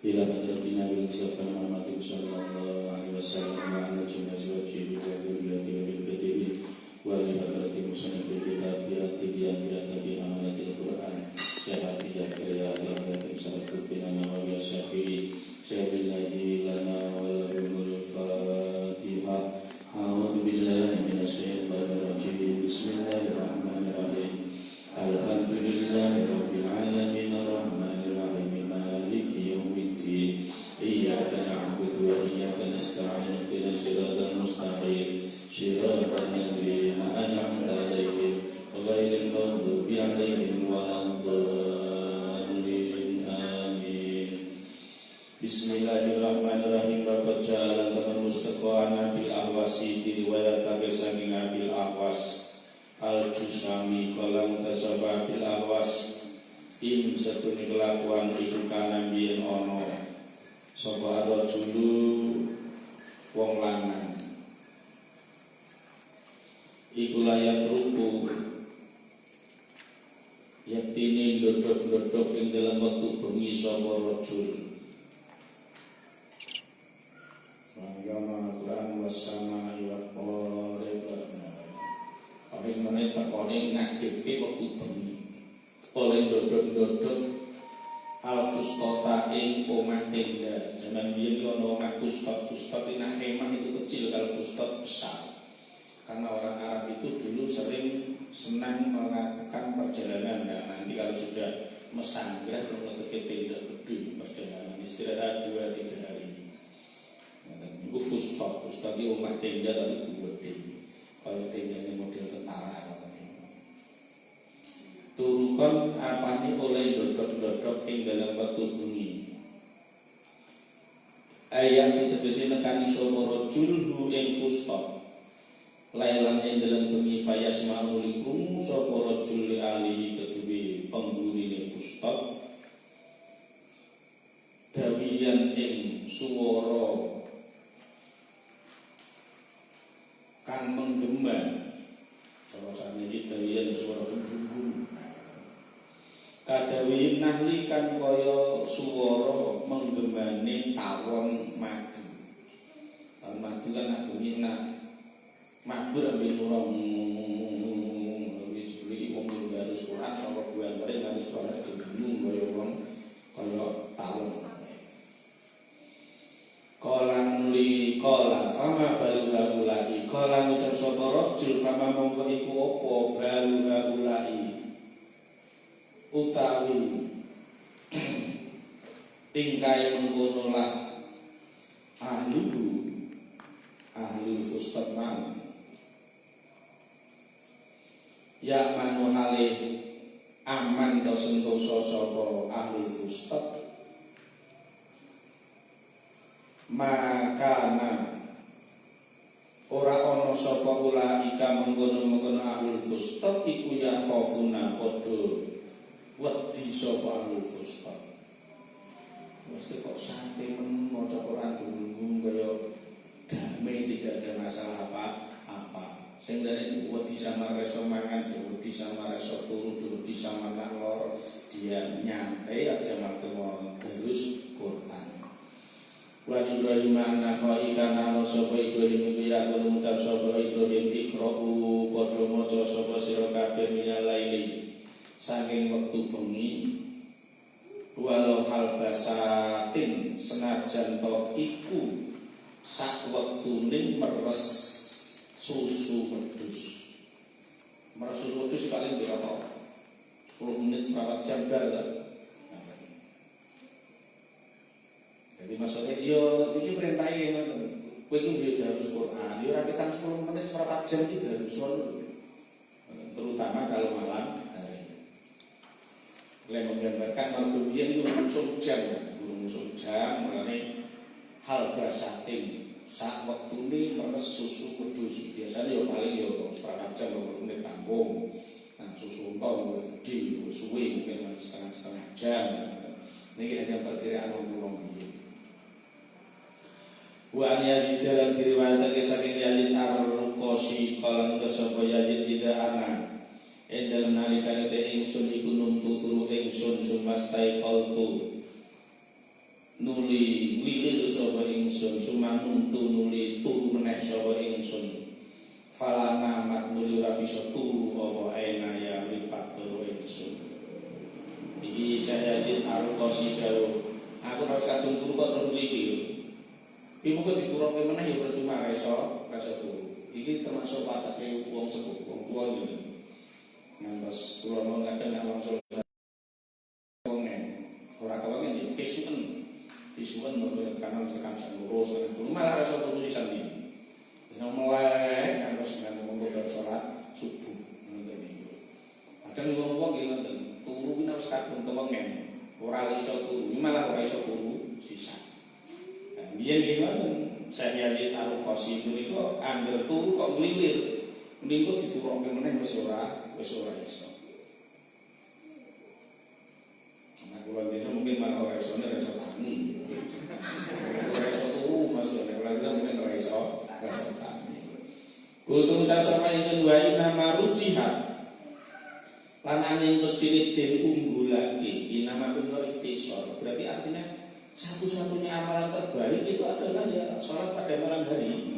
ila hadratina bil Mustafa Muhammadin sallallahu alaihi wasallam wa ala jami'i wa dzurriyyati wa bidatihi wa li hadrati musannifil kitab bi atibiyat bi atabi amalatil Qur'an syahadi ya kriyatin salafutina wa ya syafi'i syafi'i lana wa lahumul fatihah. A'udzu billahi minasyaitonir rajim. Bismillahirrahmanirrahim. Alhamdulillahi rabbil alamin arrahmanir rahim maliki yaumiddin. Iyyaka na'budu wa iyyaka nasta'in ihdinas siratal mustaqim siratal ladzina an'amta 'alaihim ghairil maghdubi 'alaihim waladdallin. Amin. Bismillahirrahmanirrahim. Wa ja'ala taman mustaqana bil ahwasi diriwayatake saking Abil Ahwas Al-Jusami kala mutasabah bil ahwas ing setune kelakuan iku kana biyen ana sapa rajulu wong lanang iku layak ruku yaktine ndodok-ndodok ing dalam wektu bengi sapa rajul Al-Quran was-samaa'i wat-thariq. Paling meneh takone ngagetke wektu bengi. Oleh ndodok-ndodok al-fustata ing omah tenda. Zaman biyen ono omah fustat nek kemah itu kecil, kalau fustat besar. Karena orang Arab itu dulu sering senang melakukan perjalanan. Nah, nanti kalau sudah mesanggah ke tenda gede perjalanan istirahat 2-3 hari. Itu fustat itu omah tenda tapi gede. Kayak tendanya model tentara. Turukon apane oleh dodok-dodok ing dalam waktu bengi. Ayat ditegesi nekani sapa rajul hu ing fustat. Lailan ing dalam bengi fayasma'u likum sapa rajul li ali kedue penghunine fustat. Dawiyan ing swara kan menggema, kalau saniki dawiyan swara gembung. Kadawi nahli kan kaya swara menggemane tawon madu. Tawon madu kan bunyi nak mabur ambil nurung iki wong harus Quran saka buantare harus suara gembung kaya wong kaya tawon. Kala nuli kala fama baru haulai kala ngucap sapa rajul fama mongko iku apa baru haulai utawi tingkai mengkono lah ahlul fustat man ya manu halih aman to sentosa sapa ahlul fustat makana ora ana sapa ulaika mengkono-mengkono ahlul fustat iku ya khafuna padha wedi sapa ahlul fustat. Mesti kok santai maca Quran gembung kaya damai tidak ada masalah apa-apa. Sing dari wedi sama reso mangan, wedi sama reso turu, wedi sama nalor, dia nyantai aja makna terus Quran. Wa Ibrahim an-Nakhai kana sapa Ibrahim iku ya kulo mutab sapa Ibrahim ikra'u padha maca sapa sira kabeh minal laili saking wektu bengi walau hal basatin senajan to iku sak wektune meres susu wedhus. Meres susu wedhus paling berapa? 10 menit 4 jam bar. Jadi maksudnya ini perintahe ngoten. Kowe iki mbiyen harus Quran, ora ketang 10 menit 4 jam iki harus terutama kalau malam hari. Oleh menggambarkan malam kemudian itu musuh jam, makanya hal basatin saat waktu ini meres susu kudus. Biasanya paling 4 jam 20 menit rampung. Nah susu entah gede, suwe mungkin setengah jam. Ini hanya perkiraan umum. Wa an Yazid dalam diriwayatake saking Yazid ar-Ruqasi kala sapa Yazid ida ana dalam nalikane te ingsun iku nuntuturu ingsun sumastai qaltu ingsun sumanung tunuli turu meneh sapa ingsun falana mat nuli ora bisa turu apa enaya mripat loro ingsun iki saya jin Al-Qasi dawuh aku ora kadung turu kok terus nglilih iki mung dituruke meneh ya percuma ra iso turu iki termasuk patake wong sepuh wong tuwa ngene ngantos kula mau ngaten nek wong ora kawangen ya disuwen mergo kanan tekan lurus malah rasa turu sisan iki. Wis melek terus ngomong salat subuh ngoten iki. Kadang wong-wong nggih ngoten, turu ki wis kadung kewengen, ora iso turu, malah ora iso turu sisan. Nah, biyen nggih ngoten, saya Yazid Al-Qasi niku angger turu kok nglilir. Mending kok dituruke meneh wis ora iso. Kula dene mungkin malah ora iso tani. Ora iso turu maksudnya kalau mungkin ora iso tani. Kultum tasama ingsun wa inama rujihat. Lan angin mesti den unggulake. Inama punya ikhtisar. Berarti artinya satu-satunya amalan terbaik itu adalah ya salat pada malam hari.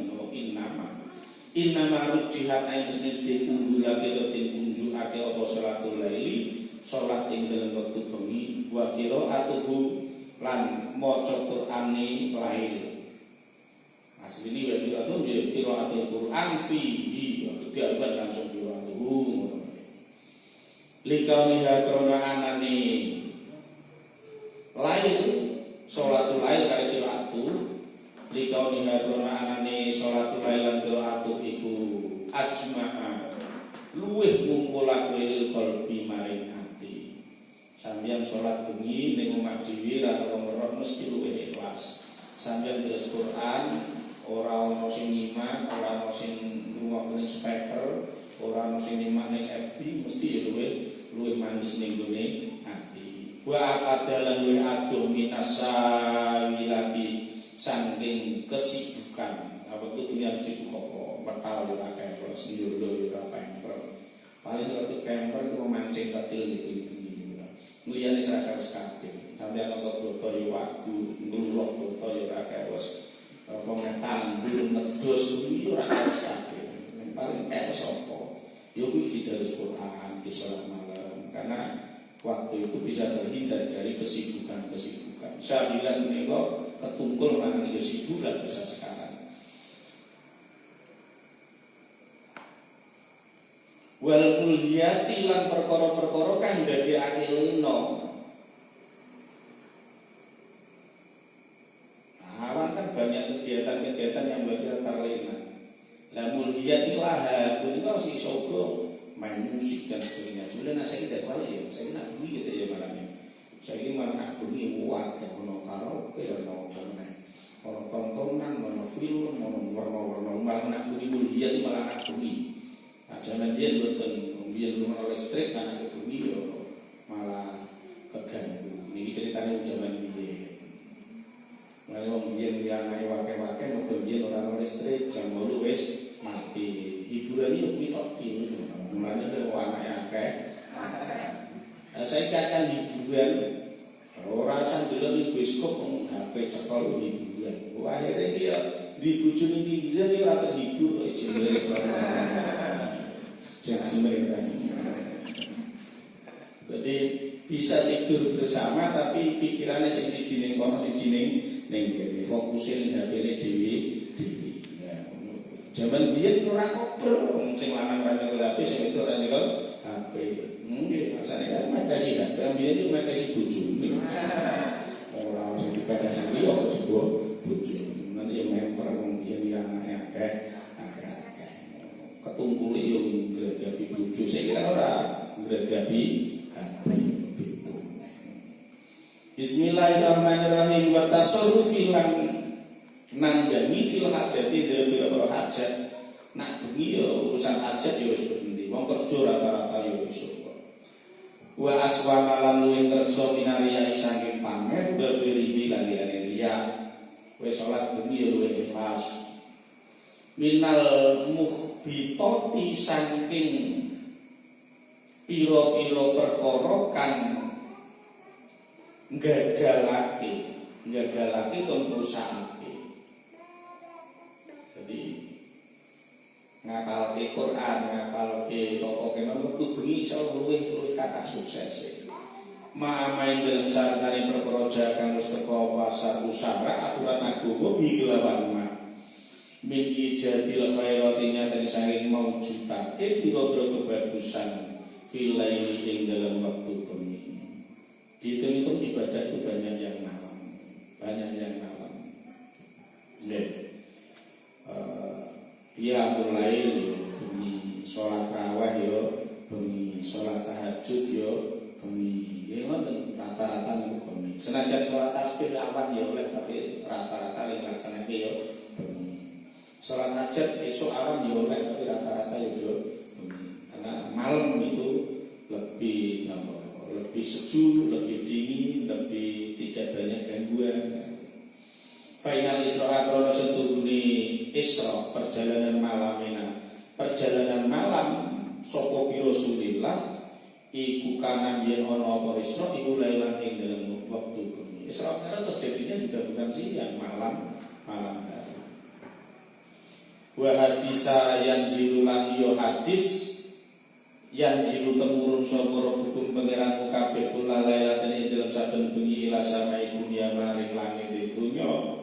Inama rujihat angin mesti den unggulake atau den unjukake apa salatul laili. Salat ing dalam waktu bengi wa qiraatuhu lan maca Qur'ane lail. Asline wa qiraatuhu ya qiraatul Qur'an fihi wa kedaban langsung qiraatuhu. Likauniha krona anane lail salatul lail kaya qiraatu likauniha krona anane salatul lail lan qiraatu iku ajma'a luwih ngumpulake lil qalbi maring sampeyan salat bengi ning omah dhewe ra ora mesti luwih ikhlas. Sampeyan terus Quran ora ono sing nyimak, ora ono sing ngrungokne speaker, ora ono sing nyimak ning FB mesti ya luwih manis ning gone ati. Wa adalan luwih adoh minasawilati saking kesibukan. Apa itu dunia sibuk apa? Metal ora akeh, terus ndoro ora pemper. Paling rada kemper itu mancing kecil gitu. Muliyane sak wis kabeh. Sampeyan kok boto yo waktu, ngluluk boto yo ora kawas. Apa tandur nedus kuwi ora kawas kabeh. Paling kae sapa? Yo kuwi fidalus Quran di salat malam. Karena waktu itu bisa terhindar dari kesibukan-kesibukan. Sabilan menika ketungkul mangan yo sibuk lah bisa sekarang. Wal muliyati lan perkara-perkara kang ndadekake lena. Awan kan banyak kegiatan-kegiatan yang buat kita terlena. Lah muliyati lah punika si sogo main musik dan sebagainya. Dulu saya tidak tahu ya, saya nak bunyi gitu ya malahnya. Saya ini malah nak bunyi muat ya, ono karaoke, ono tontonan, ono film, ono warna-warna malah nak bunyi muliyati malah nak bunyi. Nah, zaman dia belum listrik karena kebengi malah keganggu. Ini ceritanya zaman dia. Mulai wong biyen anake wake-wake mergo biyen ora listrik, jam 8 wis mati. Hiburan iki kuwi tok piye. Mulane anake akeh. Saya akan hiburan ora usah delok ning bioskop HP cekol hiburan. Akhirnya dia di bojone pinggiran dia ora terhibur kok jenenge jadi bisa tidur bersama tapi pikirannya sing siji ning kono siji ning kene fokusin HP-ne dhewe. Zaman biyen ora kober sing lanang ora nyekel HP sing itu ora nyekel HP. Nggih, asane kan medasi HP biyen iki medasi bojone. Ora usah dipedasi yo kok juga bojone. Nanti yang member wong biyen anake akeh. Ketungkule yo ngregapi bojo sing kira ora ngregapi HP. Bismillahirrahmanirrahim wa tasarrufi lan nanggangi fil hajati dalam pira-pira hajat. Nak bengi yo urusan hajat yo wis berhenti. Wong kerja rata-rata yo iso. Wa aswana lan luwih kersa minaria saking pamer bagirihi lan liyane riya. Wis salat bengi yo luwih ikhlas. Minal mukhbitoti saking pira-pira perkara kang gagalake kon rusakake. kata sukses. Main dalam sartane perkara kang wis teko pasar usara aturan agama bilawan ma. Min ijadil khairatinya dari saking maujudake pira-pira kebagusan fil laili ing dalam waktu bengi. Dihitung-hitung ibadah itu banyak yang malam. Nggih. Ya mulai bengi, salat raweh yo bengi, salat tahajud yo bengi. Ya ngoten rata-rata niku bengi. Senajan salat tasbih awan ya oleh tapi rata-rata ning laksanake yo bengi. Salat hajat esuk awan ya oleh tapi rata-rata yo bengi. Karena malam itu lebih sejuk, lebih dingin, lebih tidak banyak gangguan. Final Isra krono setungune Isra perjalanan malam saka Rasulillah iku kanan yen ana apa Isra iku lailan ing dalem wektu bengi. Isra karena terjadinya juga bukan siang, malam hari. Wa hadisa yang zilulan yo hadis yang zilu temurun sapa hukum pangeranmu kabeh kula lailatan ing dalem saben bengi ila samai dunya maring langit dunya.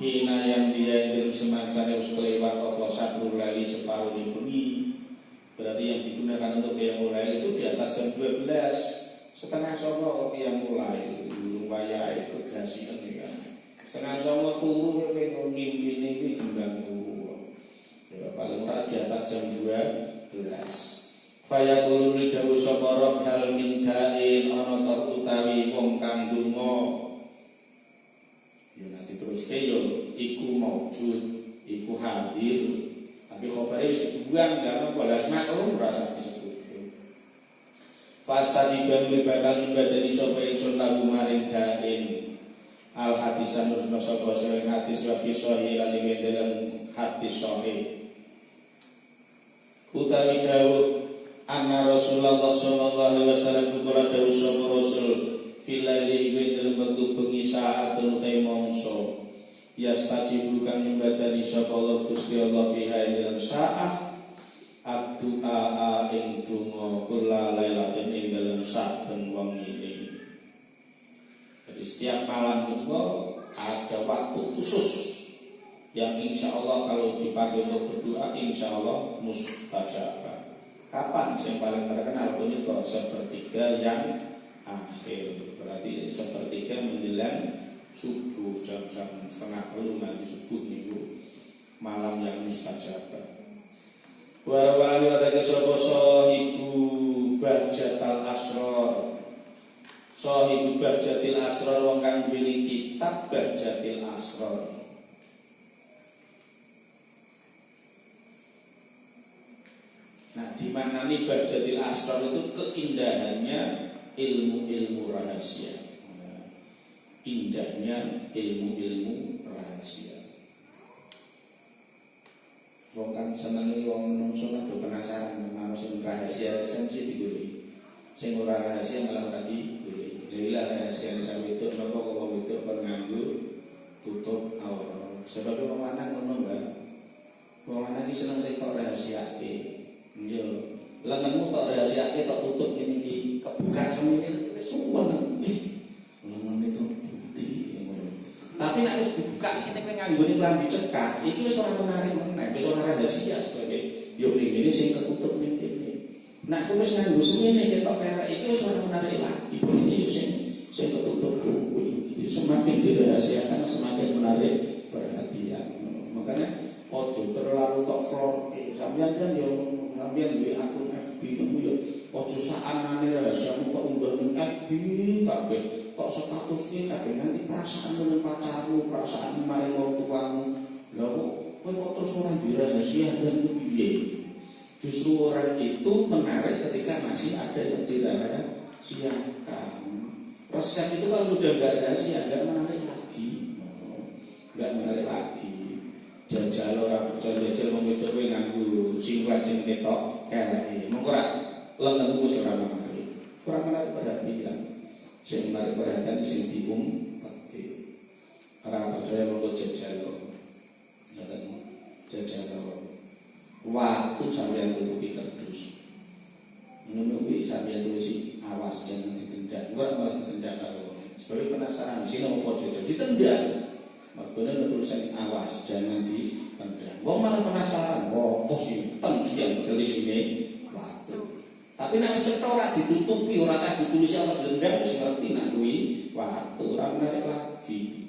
Hina yang dia yang semangsane wis kelewat apa sabrul lali separuh bengi. Berarti yang digunakan untuk yang mulai itu di atas jam 12 setengah songo yang mulai lumayan kegasian ya. Setengah songo turu pengen ngimpi ini gembang turu ya, paling ora di atas jam 12. Fayaqulu lidawu sapa hal min da'in ana ta utawi wong kang donga. Ya nanti terus yo iku maujud, iku hadir. Tapi khabare wis dibuang dalam balas maklum rasa disebut. Fastajiban li bakal nyembadani sapa ingsun lagu maring da'in. Al hadisan nurna sapa sing hadis wa fi sahih lan dalam hadis sahih. Utawi dawuh anna Rasulullah sallallahu alaihi wasallam kula dawuh sapa Rasul fil laili ing dalem wektu bengi saat utai mangsa. Yastajibu kang nyembadani sapa Allah Gusti Allah fiha ing dalam saat ad-du'a ing donga kula lailatin ing dalam saben wengi. Jadi setiap malam itu ada waktu khusus yang insya Allah kalau dipakai untuk berdoa insya Allah mustajabah. Kapan yang paling terkenal pun itu sepertiga yang akhir, berarti sepertiga menjelang subuh jam 2:30 nanti subuh minggu malam yang mustajabah. Warawali wadake sapa sahibu bahjatal asrar. Sahibu bahjatil asrar wong kang duweni kitab bahjatil asrar. Nah, di mana nih bahjatil asrar itu keindahannya ilmu-ilmu rahasia. Nah, indahnya ilmu-ilmu rahasia. Wong kan senengi wong menungso kan penasaran menawa sing rahasia sing mesti digoleki. Sing ora rahasia malah ora digoleki. Lha rahasia nek sampe itu napa kok wong itu kon nganggo tutup aurat. Sebab wong lanang ngono, Mbak. Wong lanang iki seneng sing kok rahasiake. Yo, lenganmu tok rahasiake tok tutup ngene iki, kebuka semene wis suwen. Lengan itu putih ngono. Tapi nek wis dibuka ngene nganggone klambi cekak, iki wis ora menarik meneh, wis ora rahasia sebagai yo ngene sing ketutup ning kene. Nek wis nganggo semene ketok kerek iki wis ora menarik lagi. Iki sing ketutup kuwi. Iki semakin dirahasiakan semakin menarik perhatian. Makanya ojo terlalu tok front sampeyan kan yo sampeyan duwe akun FB niku yo ojo sakanane rahasiamu kok unggah ning FB kabeh tok statusnya kabeh nanti perasaan dengan pacarmu, perasaan maring wong tuamu. Lha kok kowe kok terus ora dirahasiakan piye? Justru orang itu menarik ketika masih ada yang dirahasiakan. Resep itu kalau sudah enggak rahasia enggak menarik lagi. Enggak menarik lagi. Jajal ora percaya jajal wong wedok kowe nganggo singlet sing ketok kereke. Mung ora lengenmu wis ora menarik. Ora menarik perhatian. Sing menarik perhatian sing diumpetke. Ora percaya monggo jajal. Ngaten jajal. Waktu sampeyan tutupi kardus. Ngono kuwi sampeyan tulis awas jangan ditendang. Enggak malah ditendang karo. Sebagai penasaran sing opo jadi ditendang. Makanya tulisan awas jangan ditendang. Wong malah penasaran, opo sih tendang dari sini watu. Tapi nek cetha ora ditutupi ora usah ditulis apa ditendang wis ngerti nek kuwi watu ora menarik lagi.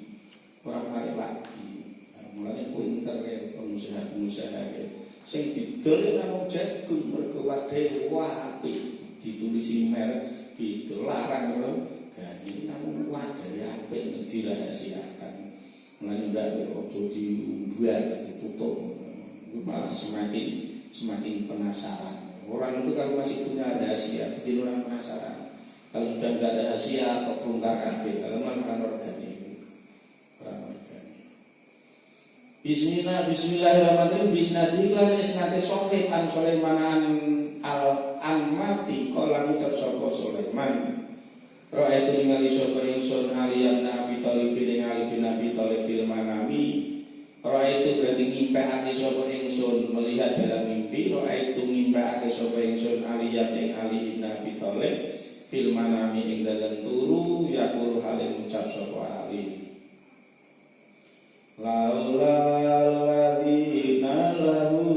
Ora menarik lagi. Mulane pinter ya pengusaha-pengusaha sing didol namung jagung mergo wae apik ditulisi merek itu larang lho gani namung wae apik dirahasiakan. Mulane ndak ojo diumbar ditutup malah semakin penasaran. Orang itu kalau masih punya rahasia bikin orang penasaran. Kalau sudah enggak rahasia atau bongkar kabeh kalau malah organik. Bismillahirrahmanirrahim. Bisnadiklan isnate Sohib an Sulaiman an mati kala ngucap sapa Sulaiman. Ra'aitu ningali sapa ingsun aliyam Nabi Thalib bin Ali bin Abi Thalib fil manami. Ra'aitu berarti ngimpekake sapa ingsun melihat dalam mimpi. Ra'aitu ngimpekake sapa ingsun aliyam ing Ali bin Abi Thalib fil manami ing dalam turu yaqulu hale ngucap sapa Ali. Laulalladzina lahum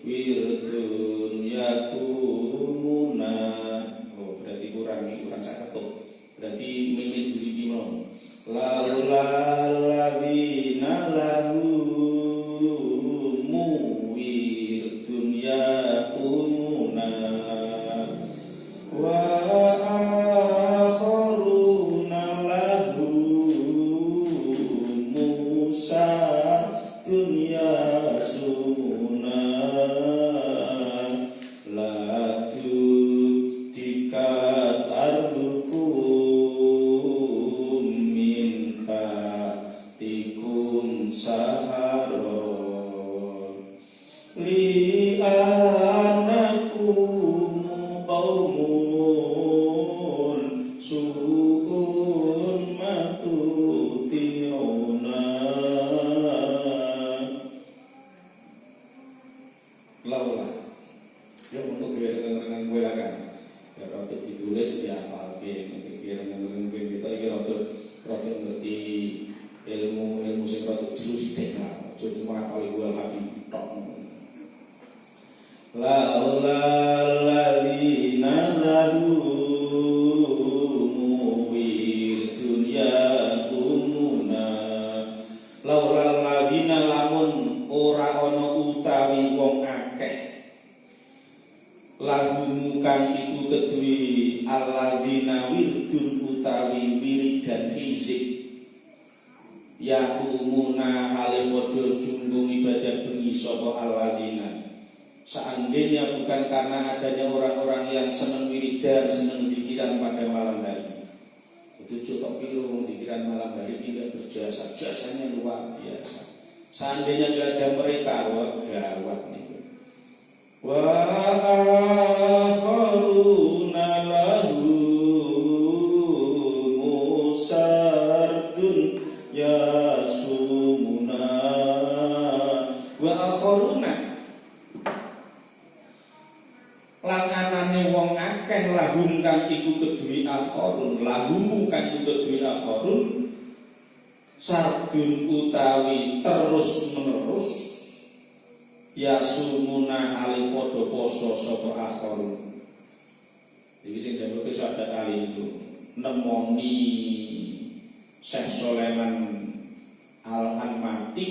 wirdun yakumuna. Oh berarti kurang saketuk. Berarti mimit duri bimo. Laulalladzina lahum wirdun yakumuna wa seandainya bukan karena adanya orang-orang yang senang wiridan, senang dikiran pada malam hari. Itu cukup piru dikiran malam hari tidak berjasa, jasanya luar biasa. Seandainya nggak ada mereka, wah gawat nih. Wa akharuna lahu musardun yasumuna wa akharuna lan anane wong akeh lahum kang iku kedue akharun lahum kang iku kedue akharun sardun utawi terus menerus yasumuna ali padha poso sapa akharun. Iki sing dawuh sahabat Ali itu nemoni Syekh Sulaiman Al-Anmati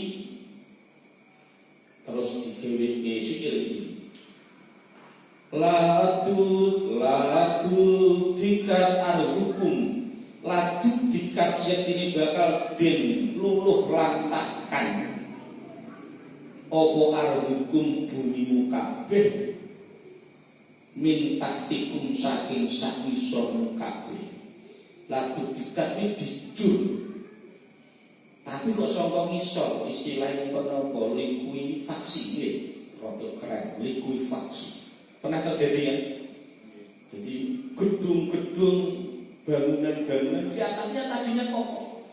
terus digeweke sikil iki. Latu dikat al-hukum latu dikat yakini bakal den luluh lantakan opo al-hukum bumimu kabeh min tahtikum saking sakisor kabeh. Latu dikat ini dijur tapi kok sangka ngisor istilahnya kono apa likuifaksi nggih rada keren likuifaksi. Pernah terjadi ya? Jadi gedung-gedung, bangunan-bangunan di atasnya tadinya kokoh,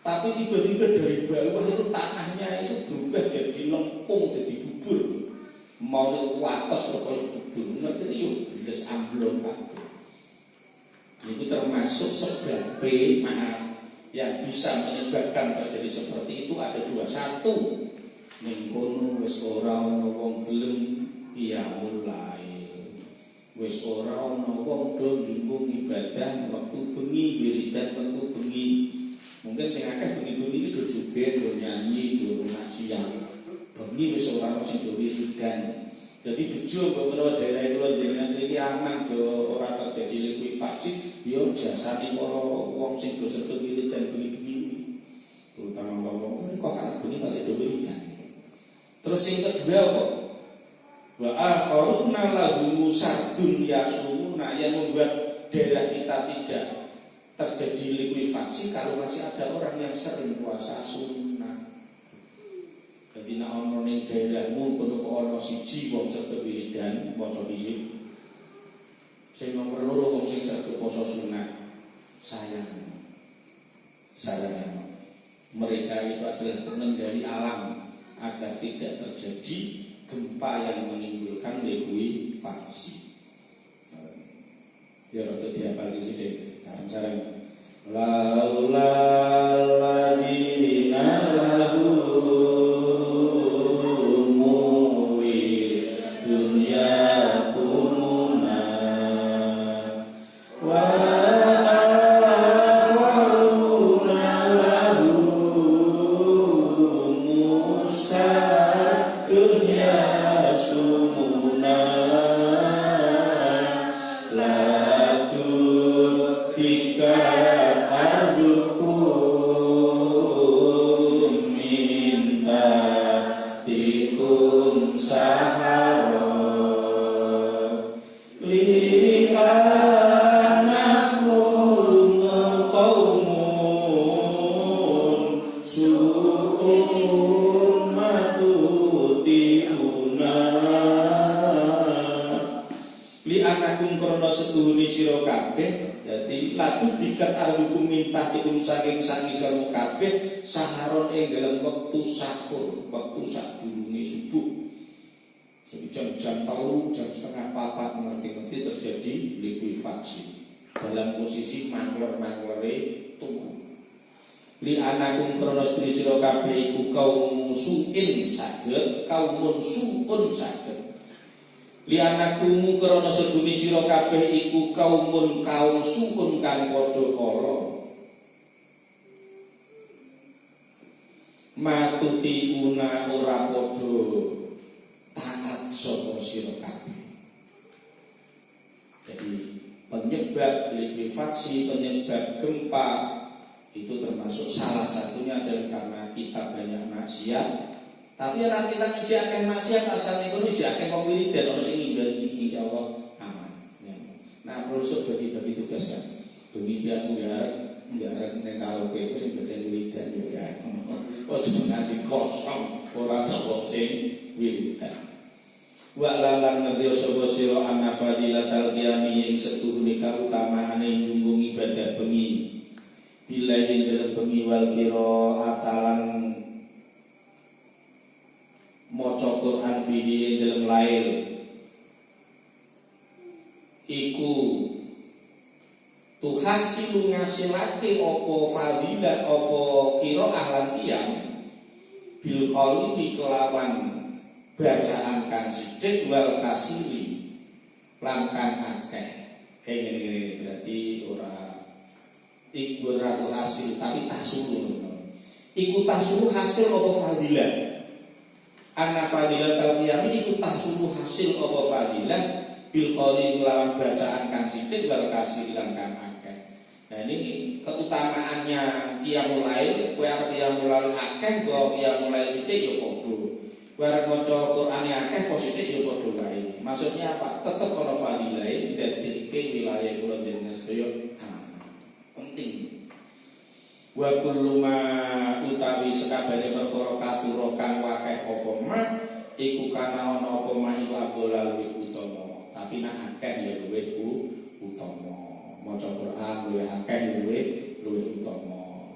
tapi tiba-tiba dari bawah itu tanahnya itu berubah jadi lempung, jadi bubur. Mau ke atas kok kayak bubur, ngerti yuk? dibilas amblong kabeh. Itu termasuk sebab maaf yang bisa menyebabkan terjadi seperti itu ada dua. Satu, ning kono wis ora ana wong gelem qiyamul lail. Wis ora ana wong do njungkung ibadah waktu bengi, wiridan waktu bengi. Mungkin sing akeh bengi-bengi iki do joget, do nyanyi, do ngajian. Bengi wis ora ono sing do wiridan. Dadi bejo mbok menawa daerah kula jenengan iki aman do ora terjadi likuifaksi, yo jasane para wong sing do sedek wiridan bengi-bengi. Terutama wong kok kan bengi masih do wiridan. Terus yang kedua apa? Wa akharuna lahum sardun yasumuna, yang membuat daerah kita tidak terjadi likuifaksi kalau masih ada orang yang sering puasa sunnah. Jadi nek ana ning daerahmu kono kok ana siji wong saged wiridan maca hizib. Sing nomor loro wong sing saged puasa sunnah. Sayang. Mereka itu adalah pengendali alam agar tidak terjadi gempa yang menimbulkan likuifaksi. Ya untuk diapal di sini. Tahan sarang. Laula ladina lahum muwir dunya kumuna wa akharuna lahum musa dunya sumuna latut tika ardukum minta tikum sahara li anakum qaumun su'um matutiuna li anakum krono setuhuni sira kabeh. Jadi latu dikat ardukum minta tikum saking sangisamu kabeh saharon ing dalam waktu sahur, waktu sadurunge subuh. Jadi jam 3, jam 3:30 ngerti-ngerti terjadi likuifaksi dalam posisi mangler-manglere tubuh. Li anakum krono setuhuni sira kabeh iku kaum su'in saged, kaumun su'un saged. Li anakumu krana sedune sira kabeh iku kaum suun kang padha ala matuti una ora padha taat sapa sira kabeh. Jadi penyebab likuifaksi, penyebab gempa itu termasuk salah satunya adalah karena kita banyak maksiat. Tapi orang kita menjaga maksiat asal itu menjaga komuni dan orang sing ibadi insyaallah aman. Nah, perlu bagi-bagi tugas kan. Demikian nggarek nek karaoke itu sing bagian wiridan yo ya. Ojo nanti kosong ora ana wong sing wiridan. Wa lalan ngerti sapa sira anna fadilatal qiyami ing setuhune kautamaane njunggung ibadah bengi. Bila ing dalem bengi wal qiraatan maca Quran fihi dalam lail iku tuhasilu ngasilake apa fadilah apa qiraah lan qiyam bil qalbi kelawan bacaan kang sithik wal kasiri lan kang akeh. Ini berarti ora iku ora hasil tapi tahsulu. Iku tahsulu hasil apa fadilah. Anna fadilatal qiyami iku tahsulu hasil apa fadilah bil qali lawan bacaan kang sithik wal kasir lan kang akeh. Nah ini keutamaannya qiyamul lail, kowe arep qiyamul lail akeh go qiyamul lail sithik ya padha. Kowe arep maca Qur'ane akeh kok sithik ya padha wae. Maksudnya apa? Tetep ana fadilahe dadike wilayah kula jenengan sedaya penting. Wa kullu ma utawi sekabehane perkara kasura kang akeh apa mah iku kana ana apa mah iku abdul luwih utama. Tapi nek akeh ya luwih utama. Maca Quran luwih akeh ya luwih utama.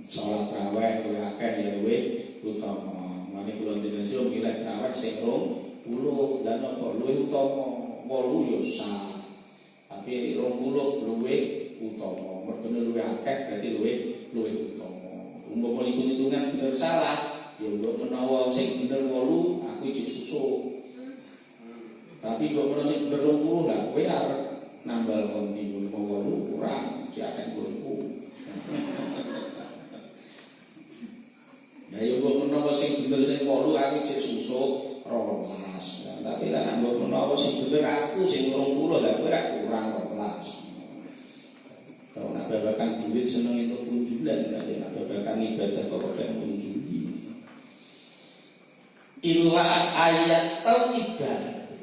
Salat tarawih luwih akeh ya luwih utama. Mane kula jenengan milih tarawih sing 20 lan apa luwih utama. 8 ya sah. Tapi 20 luwih utama. Mergane luwih akeh berarti luwih utama. Umpama hitung-hitungan bener salah, ya mbok menawa sing bener 8 aku ijik susuk. Tapi mbok menawa sing bener 20 lah kowe arep nambal konti 8 kurang jake nggonku. Ya yo mbok menawa sing bener sing 8 aku ijik susuk 12. Tapi lah mbok menawa sing bener aku sing 20 lah kowe ora kurang 12. Kalau nak babakan duit seneng itu kunjulan, nak babakan ibadah kok pakai kunjuli. Illa ayastal ibadah.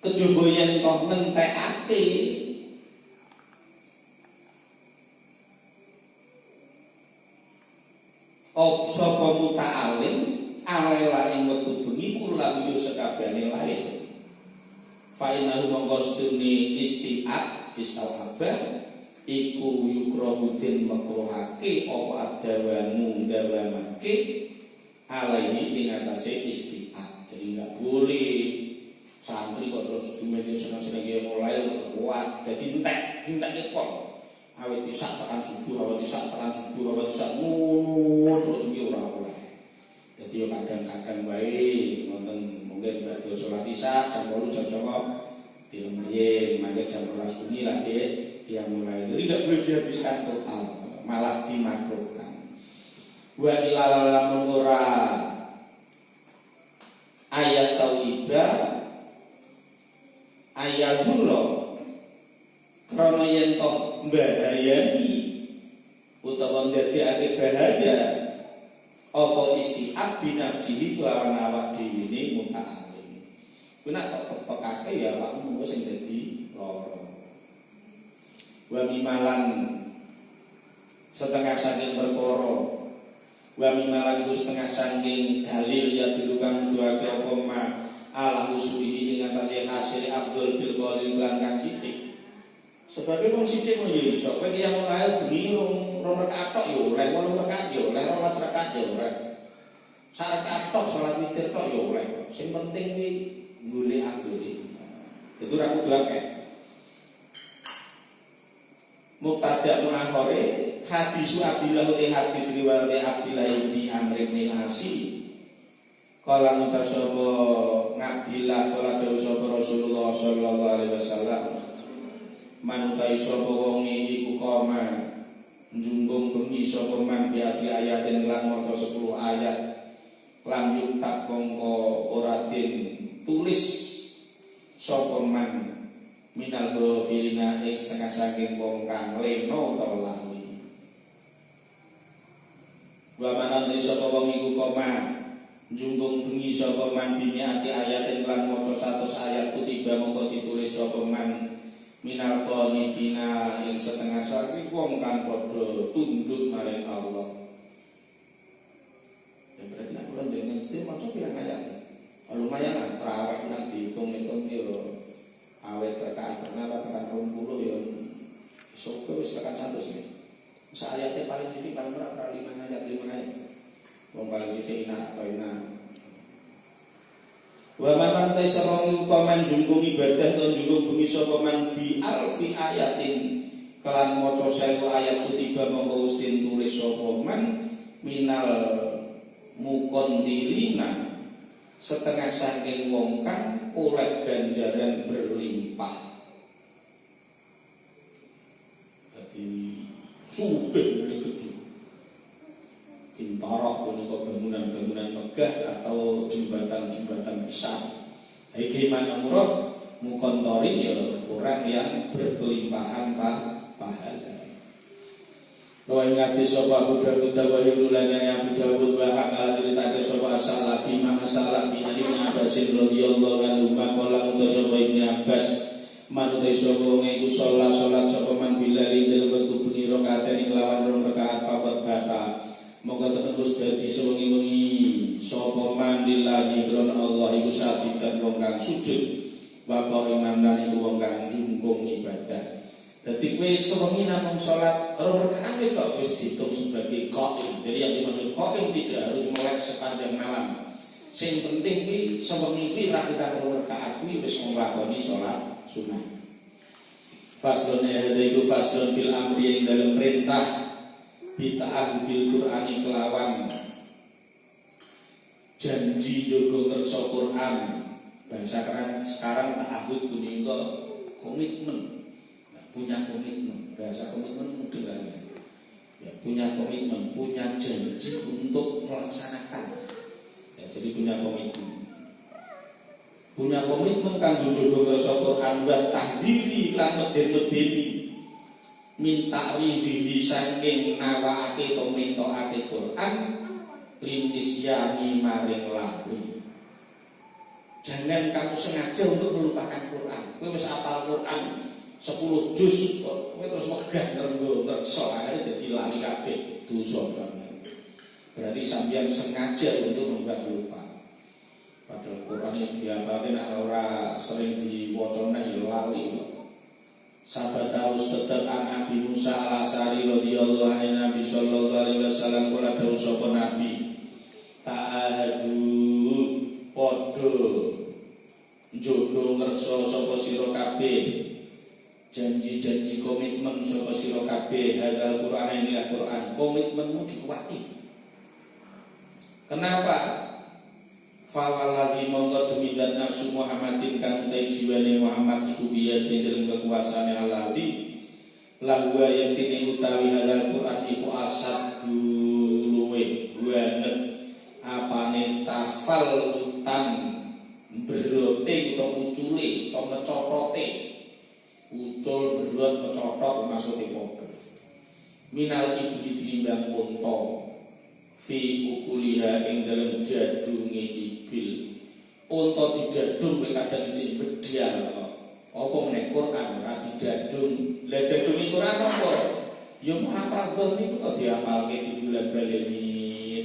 Kejaba yen kok ngentekake sapa muta'alim alela ing wektu bengi kula yo sekabehane lain. Fa innahu mongko sedune istihab iku yukrahudin makruhake apa adawanu dawamake alaihi ing atase istihab. Jadi enggak boleh santri kok terus dumene seneng-senenge mulai kuat dadi entek kok awet isak tekan subuh terus iki ora oleh. Dadi yo kadang-kadang wae wonten mungkin badhe salat isya jam 8 jam 9 dilemahin, maka jam 12 bunyi lagi dia mulai. Jadi tidak boleh dihabiskan total, malah dimakruhkan. Wa ilala mengura ayas tauhida ayadullah karena yang toh bahayani utawa ndadekake bahaya apa istihab binafsihi kelawan awak dhewe ne muta'al. Kena tok-tokake ya awakmu sing dadi lara. Wa mimalan setengah saking perkara. Wa mimalan iku setengah saking dalil ya dulu kang nuduhake apa ma ala usuli ing atase hasil afdhal bil qaulil lan kang sithik. Sebab wong sithik yo iso kowe yang mulai bengi rong rakaat tok yo oleh 8 rakaat yo oleh 12 rakaat yo oleh. Sak rakaat tok salat witir tok yo oleh. Sing penting kuwi golek agone. Itu ra kudu akeh. Mubtada muakhore hadis Abdillah te hadis riwayat Abdillah bin Amr bin Asi. Kala mutasaba ngabdillah kala dawuh sapa Rasulullah sallallahu alaihi wasallam. Manutai sapa wong iku koma njunggung bengi sapa man biasi ayatin lan maca 10 ayat lan yuktak mongko ora den tulis sapa man minal ghafilina ing setengah saking wong kang leno utawa lali. Wa manane sapa wong iku koma njunggung bengi sapa man bini ati ayatin lan maca 100 ayat kutiba mongko ditulis sapa man minal qanitina ing setengah saking wong kang padha tunduk maring Allah. Ya berarti nek kula jenengan mesti maca pirang ayat. Lumayan lah, terawih nak dihitung-hitung yo awet rakaat kenapa tekan 20 yo iso wis tekan 100 nih. Sak ayatnya paling sedikit paling berapa 5 ayat. Wong paling sedikit ina atau ina. Wa man taisarong komen jungkung ibadah lan jungkung bengi sapa man bi alfi ayatin kelan maca 1000 ayat kutiba monggo wis tulis sapa man minal muqaddirina setengah saking wong kang oleh ganjaran berlimpah. Jadi sugih gede. Kintarah punika bangunan-bangunan megah atau jembatan-jembatan besar. Iki mana murah mukontorin ya orang yang berkelimpahan pahala. Wa ingati sapa Abu Dawud wa hirulan yang Abu Dawud wa hakala diritake sapa As-Salafi Imam As-Salafi Ali bin Abbas radhiyallahu anhu maqala mutasawwa Ibnu Abbas manute sapa iku salat sapa man bilali dalam wektu bengi rakaat ing lawan rong rakaat faqat bata monggo terus dadi sewengi-wengi sapa man lillahi krana Allah iku sajidan wong kang sujud wa qaiman lan iku wong kang jungkung ibadah. Jadi kowe sewengi namung salat rong rakaat kok wis dihitung sebagai qaim. Jadi yang dimaksud qaim tidak harus melek sepanjang malam. Sing penting kuwi sewengi kuwi ra kita perlu rakaat kuwi wis nglakoni salat sunah. Faslun hadaiku faslun fil amri yang dalam perintah bita'ahudil Qur'ani kelawan janji jogo ngerso Qur'an. Bahasa sekarang ta'ahud punika komitmen. Nah, punya komitmen. Bahasa komitmen mudah ya, punya komitmen, punya janji untuk melaksanakan. Ya, jadi punya komitmen. Punya komitmen kanggo jogo ngerso Qur'an wa tahdhiri lan medeni minta rihi saking nawaake to mentokake Qur'an linisyani maring lali. Jangan kamu sengaja untuk melupakan Qur'an. Kowe wis hafal Qur'an 10 juz kok kowe terus megah kanggo ngerso akhire dadi lali kabeh dosa banget. Berarti sampeyan sengaja untuk membuat lupa. Padahal Quran yang dihafalke nek ora sering diwaca neh ya lali. Sahabat harus tetap an Nabi Musa al-Asy'ari radhiyallahu anhu Nabi sallallahu alaihi wasallam kula dawuh sapa Nabi ta'ahadu padha njogo ngerso sapa sira kabeh janji-janji komitmen sapa sira kabeh hadal Quran inilah Quran komitmenmu dikuati. Kenapa? Fawalladzi mongko demikian nafsu Muhammadin kang utai jiwane Muhammad iku biyadin dalam kekuasaane Alladzi lahu ayatine utawi halal Quran iku asad luweh banget apane tafallutan berote utawa ucule utawa mecotote ucul berot mecotot maksudé padha minal ibli tinimbang unta fi ukuliha ing dalam jadunge ibil unta dijadung kowe kadang ijin bedal apa meneh Quran ora dijadung lha jadunge Quran apa ya muhafadzah niku kok diapalke di bulan baleni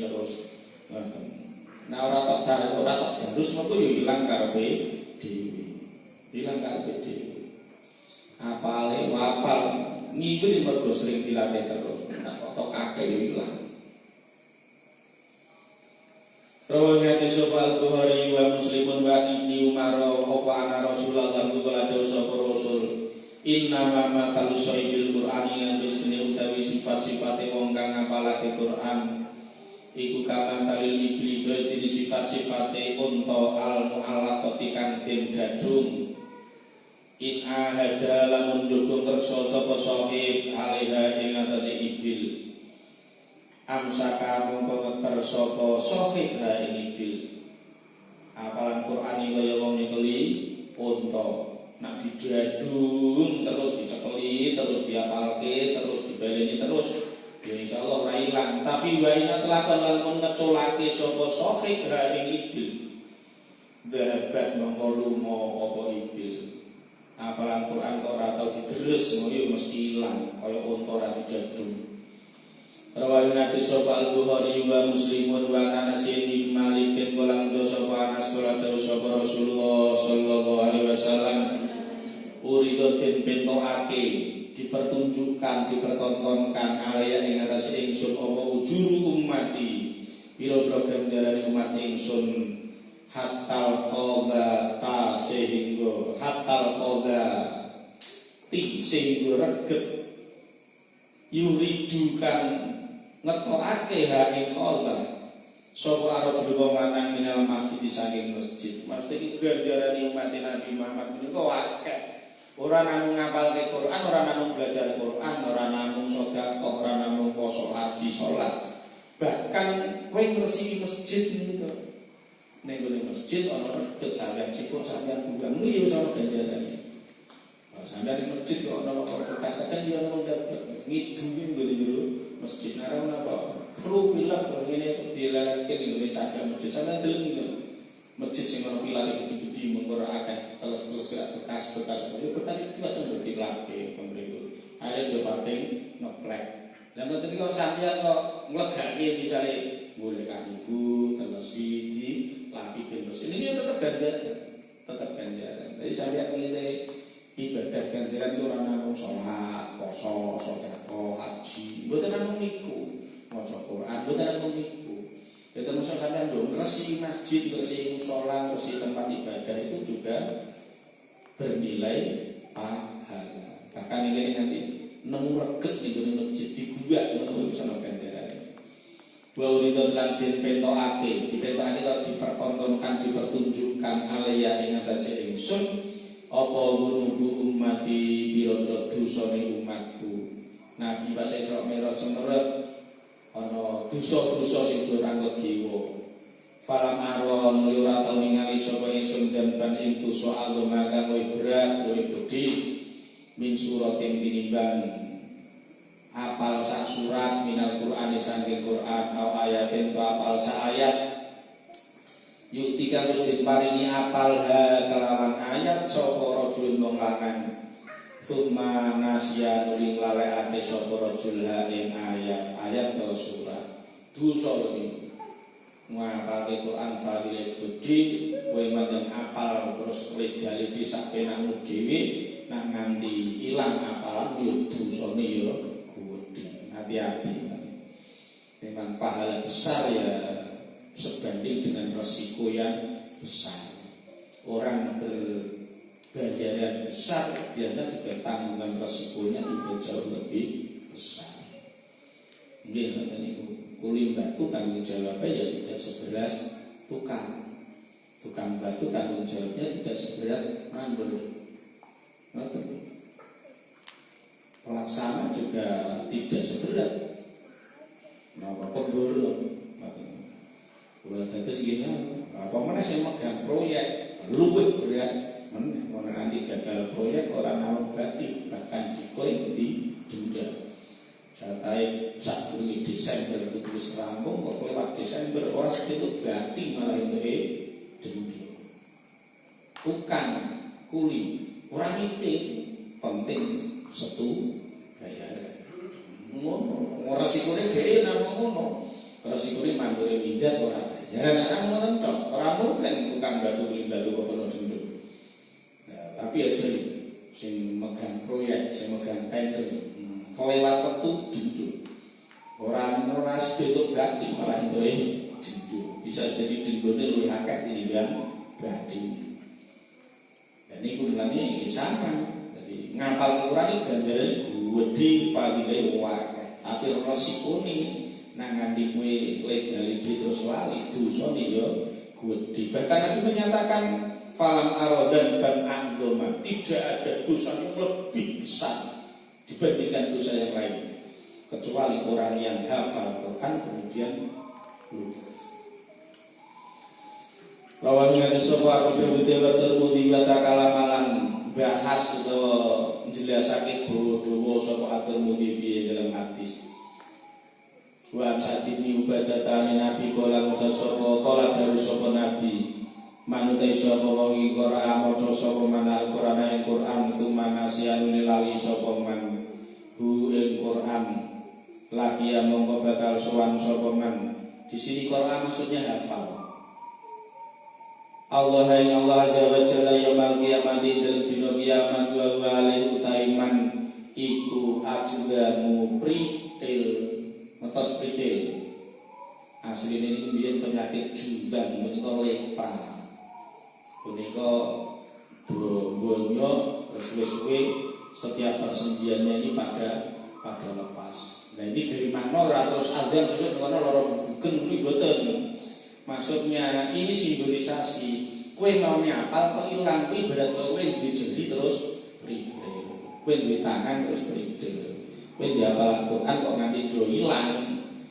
terus ngoten nah ora tok terus mengko ya ilang karepe dhewe apale wapal ngikuti mergo sering dilatih terus nek tok akeh ya ilang. Rawahati sapa Bukhari wa Muslimun wa Ibnu Umar apa ana Rasulullah qala dawuh sapa Rasul inna ma mathalu sahibil Qur'ani yang bisne utawi sifat-sifate wong kang ngapalake Qur'an iku kama salil ibli dene sifat-sifate unta al mu'allaqati kang den dadung in ahada lamun jogo kersa sapa sahib alaiha ing atase ibil amsaka mongko ngeker sapa sahib ha ing ibil apalan Qur'an iki kaya wong nyekeli unta nak dijadung terus dicekeli terus diapalke terus dibaleni terus ya insyaallah ora ilang tapi wa ina telakon lan ngeculake sapa sahib ha ing ibil zahabat mongko lunga apa ibil apalan Qur'an kok ora tau didres ngoyo mesti ilang kaya unta ora dijadung. Rawayat sapa Al-Bukhari wa Muslimun wa Anas bin Malik bolang sapa Anas kala dawuh sapa Rasulullah sallallahu alaihi wasallam urido den pentokake dipertunjukkan dipertontonkan alaya ing atas ingsun apa ujuru ummati pira-pira ganjaran umat ingsun hatal qadha ta sehingga hatal qadha ti sehingga reget yurijukan ngetokake ha ing qadha sapa arep wong lanang minal masjid saking masjid mesti iki ganjaran umat Nabi Muhammad menika akeh ora namung ngapalke Quran ora namung belajar Quran ora namung sedekah ora namung poso haji salat bahkan kowe ngresiki masjid niku ning gone masjid ana reget sampeyan cipuk sampeyan buang niku ya ono ganjarane sampeyan ning masjid kok ana bekas kan ya ono dapat ngidungi ngene jero masjid nara napa flu pilar ngene dilalake ngene cagak masjid sampeyan deleng masjid sing ana pilar gede-gede mengko akeh terus bekas-bekas itu atau dilapke pemriku akhirnya yo pating ngeplek lan ngoten kok sampeyan kok nglegake misale golek ibu telesi di lapi benos ini tetap ganjaran jadi sampeyan ngene ibadah ganjaran itu ora namung salat poso sedekah haji mboten namung niku maca Quran mboten namung niku ya termasuk sampean yo ngresi masjid, ngresi musala, ngresi tempat ibadah itu juga bernilai pahala. Bahkan ini nanti nemu reget nih di masjid digubak nemu bisa ganjaran. Wa uridul lantin petokake, dipetokake kok dipertontonkan, dipertunjukkan alaya ing atase ingsun apa dhunubu ummati biro-biro dosane umatku. Nabi pas Isra Mi'raj semerep ana dosa-dosa sing ora ngegiwa. Falam aron ora tau ningali sapa ingsun dan ing dosa agama kang luwih berat, luwih gedhe min suratin tinimbang apal sak surat minal Qur'ani saking Qur'an au ayatin to apal sak ayat yutika wis diparingi apal ha kelawan ayat sapa rajul wong lanang summa nasya nuling lalekake sapa rajul ha ing ayat to surat dosa iki ngapalke Quran fadile gedhe kowe mandang apal terus kowe daliti sak penakmu dhewe nak nganti ilang apalan yo dosane yo gedhe. Hati-hati. Memang pahala besar ya sebanding dengan resiko yang besar. Orang berbayaran besar biasanya juga tanggungan resikonya juga jauh lebih besar. Nggih ngoten niku. Kuli batu tanggung jawabnya ya tidak seberat tukang batu tanggung jawabnya tidak seberat mandor. Pelaksana juga tidak seberat pemburu. Kalau terus gini, apa mana saya megang proyek luwih berat, mana nanti gagal proyek orang namun badi bahkan diklaim di denda. Saat ini Desember itu tulis rampung, kok lewat Desember orang segitu badi malah itu denda. Tukang kuli orang itu penting setu bayaran. Orang sikure dhewe nang ngono. Orang sikure mandure minggat ora bayaran nang ngono tok. Ora mungkin tukang batu kok ono denda. Tapi aja sing megang proyek, sing megang tender, kelewat waktu denda. Orang sedekah ganti malah itu denda. Bisa jadi dendane luwih akeh tinimbang ganti. Dan ini kulane sama. Ngapal Quran ganjaran gedhe fadile wae tapi resikone nang nganti kowe legaliti terus lali dosane ya gedhe. Bahkan Nabi menyatakan falam aradan ban adzoma, tidak ada dosa yang lebih besar dibandingkan dosa yang lain kecuali orang yang hafal Quran kemudian lupa. Rawani hadis sapa Abu Dawud wa Tirmidzi wa takalamalan bahas atau menjelaskan dawa sapa At-Tirmidzi dalam hadis. Wa satini ubadatani Nabi kala maca sapa kala dawuh sapa Nabi manutai sapa wong iki ora maca sapa manal Qur'an ing Qur'an tsumma nasiyan lali sapa man hu ing Qur'an lagi mongko bakal sowan sapa man. Di sini Qur'an maksudnya hafal. Allah yang Allah azza wa jalla yaumil qiyamati dalam dina kiamat wa wali utaiman iku ajdamu pritil ngetos pritil asline ini biyen penyakit judan menika lepra menika bonyo terus suwe-suwe setiap persendiannya ini pada lepas. Nah ini dari mana ora terus adzan terus ngono lara bubuken kuwi mboten. Maksudnya ini simbolisasi kue mau nyapal kok ilang kuwi berarti kowe duwe jari terus pritil. Kowe duwe tangan terus pritil. Kowe dihafal Quran kok nganti do ilang.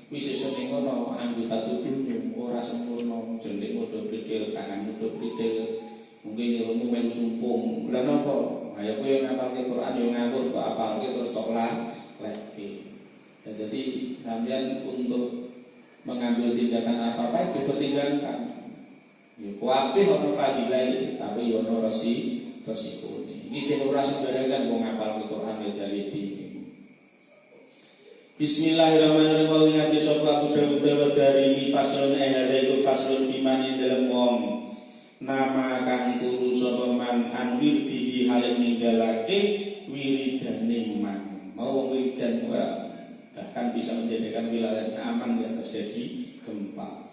Wis sesuk ngono anggota tubuhmu ora sempurna, jenenge modho pritil, tangan modho pritil. Mungkin ilmu melu sumpung. Lah napa? Ayo kowe ngapalke Quran yo ngawur tok apalke terus tok lagi. Dan jadi sampeyan untuk mengambil tindakan apa-apa dipertimbangkan. Ya kuwi ono fadilah tapi yo ono resiko. Iki sing ora sembarangan wong ngapal Quran ya daliti. Bismillahirrahmanirrahim. Ngati sapa Abu Dawud dari faslun hadaiku faslun fiman dalam wong nama kang turu sapa man anwirdihi hale ninggalake wiridane man. Mau wiridan ora bahkan bisa menjadikan wilayahnya aman di atas jadi gempa.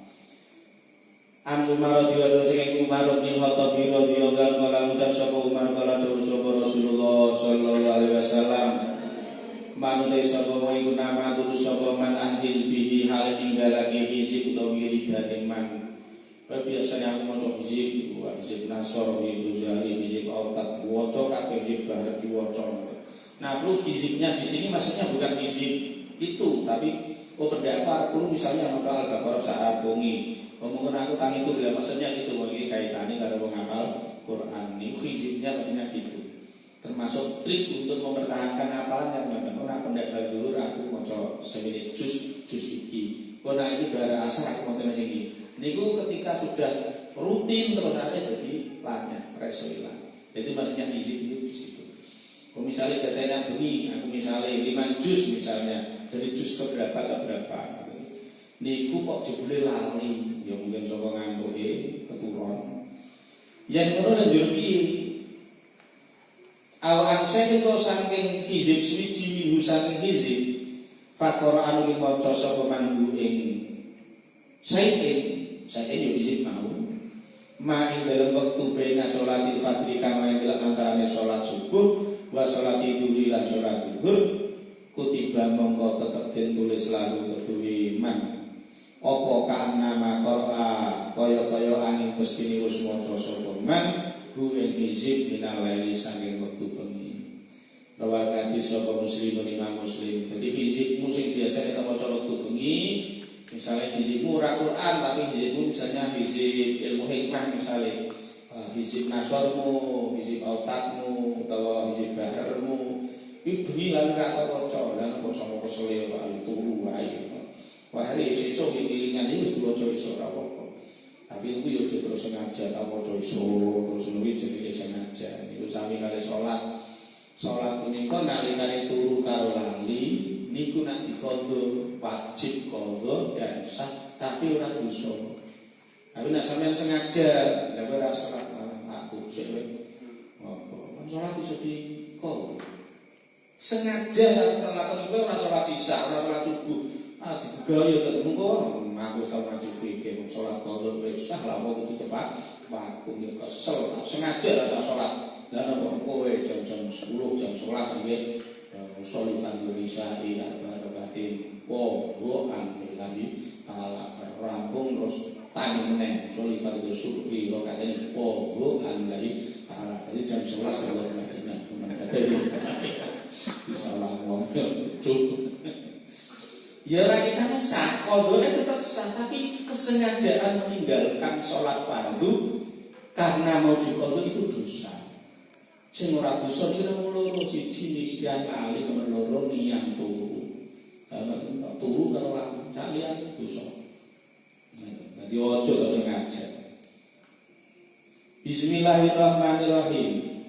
An Umar radhiyallahu anhu Umar bin Khattab radhiyallahu anhu kala ngucap sapa Umar kala dawuh sapa Rasulullah sallallahu alaihi wasallam manute sapa wae iku nama turu sapa man an hizbihi hal ninggalake hizib utawa wiridane man. Biasanya aku maca hizib Nasr bin Ghazali hizib Autat waca kabeh hizib bareng diwaca. Nah, perlu hizibnya di sini maksudnya bukan hizib itu tapi pendakwa perlu misalnya maca Al-Baqarah saat bengi. Ngomong aku tang itu ya maksudnya gitu, iki kaitane karo wong hafal Quran. Niku hizibnya maksudnya gitu. Termasuk trik untuk mempertahankan hafalan yang ngoten. Ora pendak dhuwur aku maca semene juz iki. Ora iki bara asar aku ngoten iki. Niku ketika sudah rutin terus ada jadi lanya, reso ilang. Jadi maksudnya hizib itu di situ. Kalau misalnya jatahnya bengi, aku misalnya 5 juz misalnya, jadi juz keberapa. Niku kok jebule lali, ya mungkin saka ngantuke keturun. Yen ngono lanjut piye? Awan itu saking hizib swiji minggu saking hizib fakor anu maca sapa mandu ing saiki yo hizib mau ma ing dalam waktu bena sholatil fajri kama yang dilak antarane sholat subuh wa sholat iduri lan sholat duhur kutiba mongko tetep den tulis lalu keduwe man apa kana qira'a kaya angin mestine wis maca sapa man hu ing hizib minalaili saking wektu bengi. Rawat sapa Muslim Imam Muslim. Jadi hizibmu sing biasa kita maca wektu bengi, misalnya hizibmu ora Quran tapi hizibmu misalnya hizib ilmu hikmah misalnya. Hizib nasarmu, hizib autatmu, atau hizib baharmu. Iki bengi lan ora maca, lan kok sama kesel wae turu wae. Wah hari esuk ngilingan iki wis diwaca iso ora apa-apa. Tapi itu ya terus sengaja tak maca iso terus nuwi jenenge sengaja. Niku sami kali salat. Salat punika nalikane turu karo lali niku nek diqadha wajib qadha dan sah tapi ora dosa. Tapi nek sampean sengaja lha ora salat malah matu sik wae. Apa? Salat iso diqadha. Sengaja tak lakoni kowe ora salat isya, ora salat subuh. Digaya ketemu kok aku tau ngaji fikih salat qadha wis sah lah kok kudu tepat waktu ya kesel sengaja rasa salat lan apa kowe jam 10 jam 11 sampai sholifan Indonesia batin an billahi taala rampung terus tani meneh sholifan itu subuh rakaat an billahi taala jadi jam 11 kalau Madinah disalah wong ya kita sah, kodoknya tetap sah, tapi kesengajaan meninggalkan sholat fardu karena mau dikodok itu dosa. Sing ora dosa iki loro siji nisyan ali nomor loro niyang turu. Sama turu karo lan kalian dosa. Dadi ojo to sengaja. Bismillahirrahmanirrahim.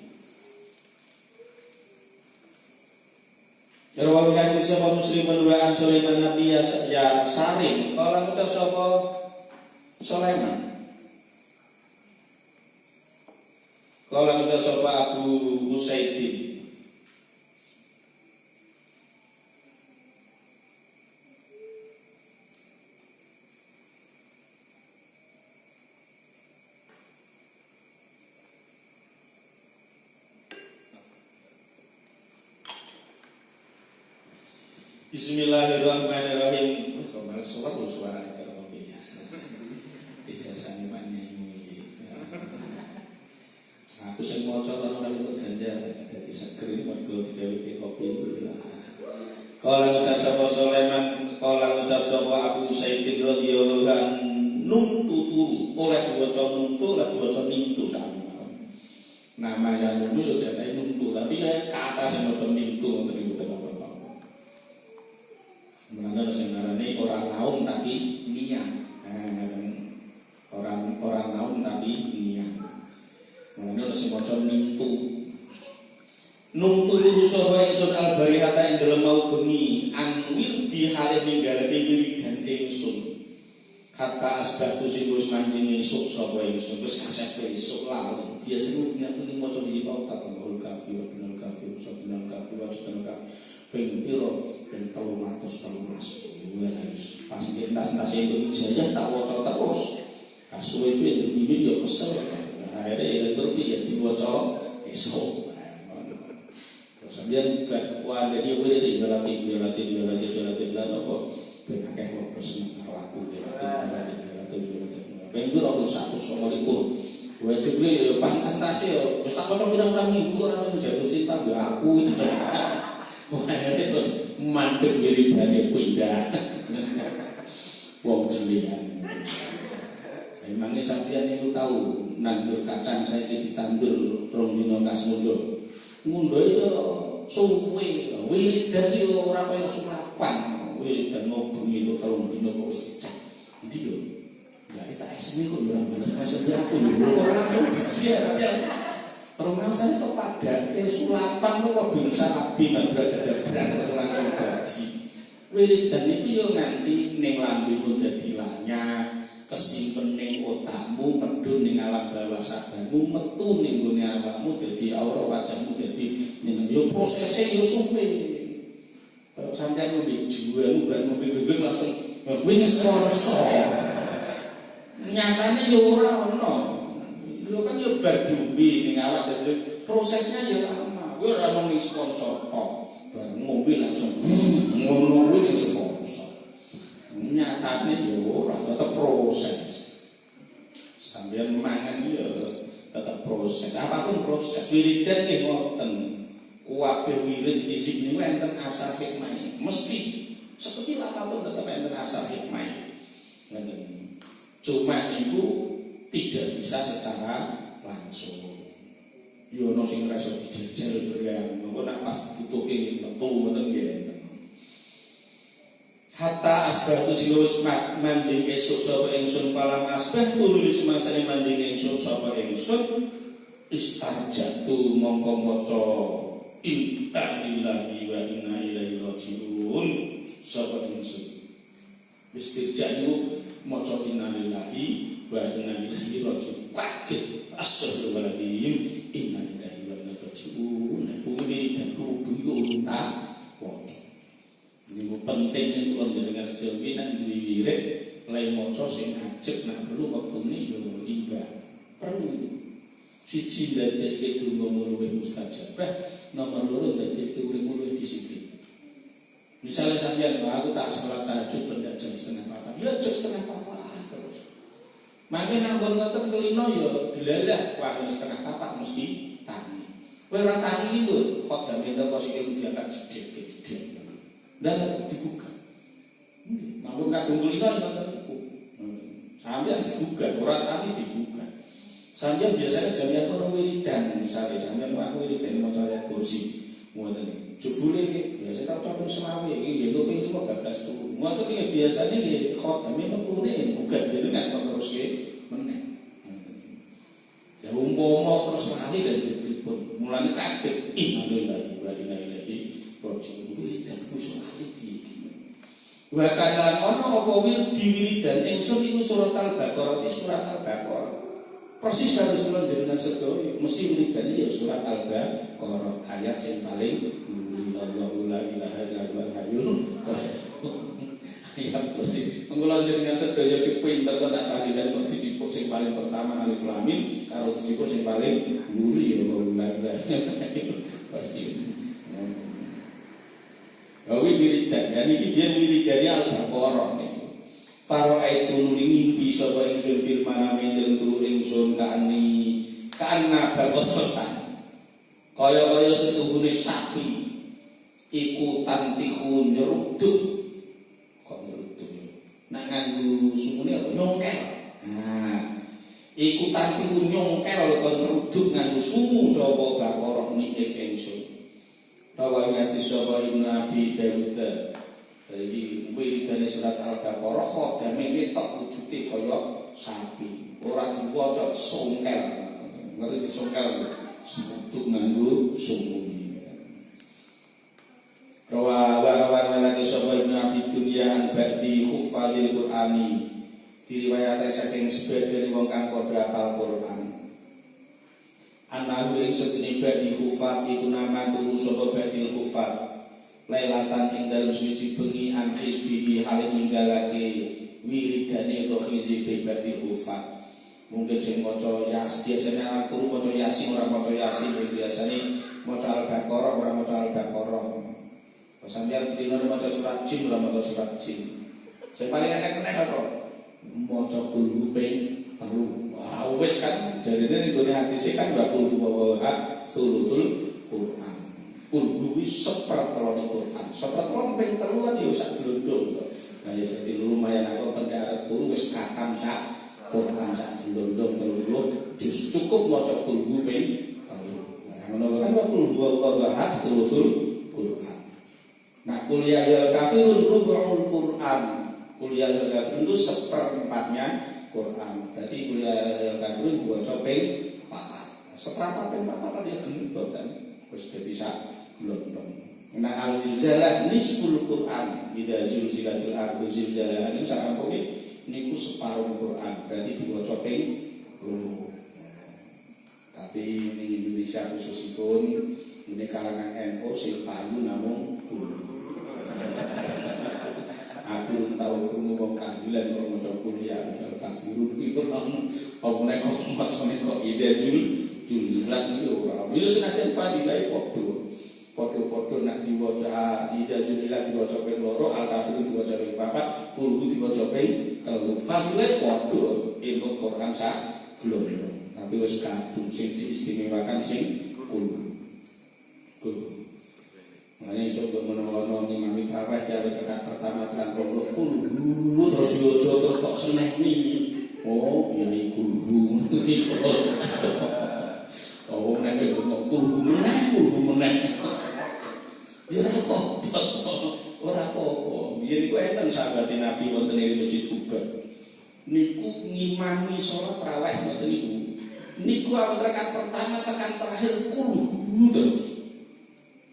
Rawakan sapa Muslimun wa an Sulaiman Nabi ya Sarim kala ngucap sapa Sulaiman kala ngucap sapa Abu Usaidin Bismillahirrahmanirrahim. Kemarin sholat suara kalau mobil ya. Ijazahnya banyak ini. Aku sing maca orang itu ganjar, jadi seger mergo digawe kopi. Kala ngucap sapa Sulaiman, kala ngucap sapa Abu Saidin radhiyallahu anhu tuturu, oleh diwaca nuntu, oleh diwaca nintu sami. Nama yang nuntu yo jenenge nuntu, tapi ya ke atas yang nintu ngoten niku. Mengenai sengarane orang naum tapi niat, orang naum tapi niat. Mengenai semacam nintu, nuntu itu sobat ingsun al-barihata ing dalem mau bengi, anwir di hale ninggalake wiridan ingsun. Hatta asbahtu sing wis mancing esuk sapa ingsun, wis kasep esuk lalu. Biasane niat iki maca di pauta Allahul Kafi wa Binul Kafi, Subhanal Kafi wa Subhanal Kafi. Ben piro ben 313 pas di tas-tas Indonesia ya tak waca terus suwe-suwe ndek mimin yo kesel. Akhirnya terus ya diwaca esuk. Terus sampeyan kuwi dari wiri relatif lan apa ben akeh wong seneng karo aku relatif. Ben itu ora satu sama likur. Wajib ya pas antase yo wis tak kono pirang-pirang minggu ora jatuh cinta mbek aku. Akhirnya terus mandek wiridane pindah. Wong jelian. Emangnya sampeyan itu tahu nandur kacang saya ditandur rong dina kas mundur itu suwe wiridan yo ora kaya sulapan wiridan mau bengi itu telung dina kok wis cecak ndi yo gak tak esmi kok ora balas mesej aku yo kok langsung siap rumah saya kok padake sulapan kok bisa rabi nabrak-nabrak langsung gaji wiridan itu yo nganti ning lambemu dadi lanyah kesimpen ning otakmu medun ning alam bawah sadarmu metu ning gone awakmu dadi aura wajahmu dadi yo prosese yo suwe kok sampeyan ngombe jual bar ngombe gendeng langsung wis sponsor nyatane yo ora ono yo kan yo bar duwe ning awak dadi prosesnya yo lama kowe ora mung sponsor kok bar ngombe langsung ngono kuwi sponsor nyatane yo ora tetep proses sampeyan mangan yo tetep proses apapun proses wiridan nggih ngoten kabeh wirid fisik niku enten asal hikmah mesti sekecil apapun tetep enten asal hikmah ngoten cuma niku tidak bisa secara langsung yo ono sing rasa dijajal berang engko nek pas dibutuhke metu ngoten nggih hatta asbahtu silus manjing esuk sapa ingsun falam asbah tululis semangsane manjing ingsun sapa ingsun istarjatu mongko maca inna lillahi wa inna ilaihi rajiun sapa ingsun istirja niku maca inna lillahi wa inna ilaihi rajiun kaget astagfirullahaladzim inna lillahi wa inna ilaihi rajiun kuwi dan kudu unta waca ini penting kalau dengan sejauh ini nak diwirid lain moco sing ajek nak perlu waktu ini yo imbang perlu siji ndadek itu ngomong mustajabah nomor loro ndadek urip luwih disiplin misalnya sampeyan aku tak salat tahajud pendak jam 3:30 ya jam 3:30 terus mangke nang ngoten kelino yo dilalah waktu 3:30 mesti tangi kowe ora tangi lho kok damene kok sikil diangkat jedek dan dibuka. Namun kadung kelima yang iku. Sampeyan dibuka, orang kami dibuka. Sampeyan biasanya jamnya kono wiridan, misalnya sampeyan aku wiridan maca ayat kursi. Ngoten iki. Jebule biasa tak capung selawe iki yo pengen 15 tuh. Ngoten iki biasanya nggih khodame metune bukan jenengan terus meneh. Ya umpama terus lali dan pripun. Mulane kaget innalillahi wa inna ilaihi rajiun. Wiridan bahkan ono apa wiridan ingsun iku surat Al-Baqarah surat Al-Baqarah persis karo surat jenengan sedaya mesti wiridan ya surat Al-Baqarah ayat sing paling Allahu la ilaha illa huwal hayyul qayyum ayat persis mengko jenengan sedaya ki pinter kok tak tahlilan kok dicipuk sing paling pertama alif lam mim karo dicipuk sing paling yuri ya la ilaha illa Awi wiridan, yani dia wiridannya Al-Baqarah nih. Faro'aitu nuli ngimpi sapa ingsun fil manami den turu ingsun kana baqaratan. Kaya-kaya setuhune sapi iku tantiku nyeruduk. Kok nyeruduk ya? Nak nganggo sumune apa nyongkel. Nah, iku tantiku nyongkel kok nyeruduk nganggo sumu sapa Baqarah niki ingsun. Rawayat sapa Ibnu Abi Dawud. Jadi wiridane surat Al-Baqarah kok damene tok wujude kaya sapi. Ora diwaca songkel. Ngerti disongkel untuk nganggo sumuni. Rawayan lagi sapa Ibnu Abi Dunya an ba'di hufadzil Qur'ani. Diriwayatake saking sebagian wong kang padha hafal Qur'an. Anahu ing sedene ba'di hufat iku nama turu sapa ba'dil hufat lailatan ing dalem suci bengi an hizbihi hale ninggalake wiridane utawa hizbi ba'dil hufat Mungkin sing maca biasanya anak turu maca Yasin ora maca Yasin, biasanya maca Al-Baqarah ora maca Al-Baqarah. Sampeyan trino maca surat Jin ora maca surat Jin. Sing paling enak apa? Maca kulhu ping 3. Wah, wis kan jarine ning gone hadis kan wa kulhu wa sulutul Quran. Kulhu wis sepertelone Quran. Sepertelone ping 3 kan ya sak glondong. Nah ya dadi lumayan aku pendarat turu wis katam sak Quran sak glondong 30 jus cukup maca kulhu ping 3. Nah ngono kan wa kulhu wa sulutul Quran. Nah kuliah al kafirun rubu'ul Quran. Kuliah al kafirun itu seperempatnya Quran. Berarti kuliah al kafirun diwaca ping 4. Seperempat ping 4 dia gendut kan. Wis dadi sak glondong. Nah al-zilzalah nisful Quran. Idza zulzilatil ardu zilzalaha niku sakampunge niku separuh Quran. Berarti diwaca ping 2. Tapi di Indonesia khususipun ini kalangan NU sing payu namung kulo. Aku tahu krungu wong tahlilan kok maca kuliah al-kafirun iku apa nek kok macane kok ide juljulat niku ora. Yo senajan fadilah padha nak diwaca ide juljulat diwaca ping 2, al-kafirun diwaca ping 4, kulhu diwaca ping 3. Fadilah padha ilmu Quran sak glondong. Tapi wis kadung sing diistimewakan sing kulhu. Makanya coba menolong imam tarawih dari rekat pertama tekan kulhu terus yojo terus tok seneh nih. Oh kiai kulhu. Oh nek kulhu meneh. Ya ora apa-apa. Biyen iku enten sahabat Nabi wonten ing Masjid Kuba. Niku ngimami salat tarawih ngoten niku. Niku awal rekat pertama tekan terakhir kulhu terus.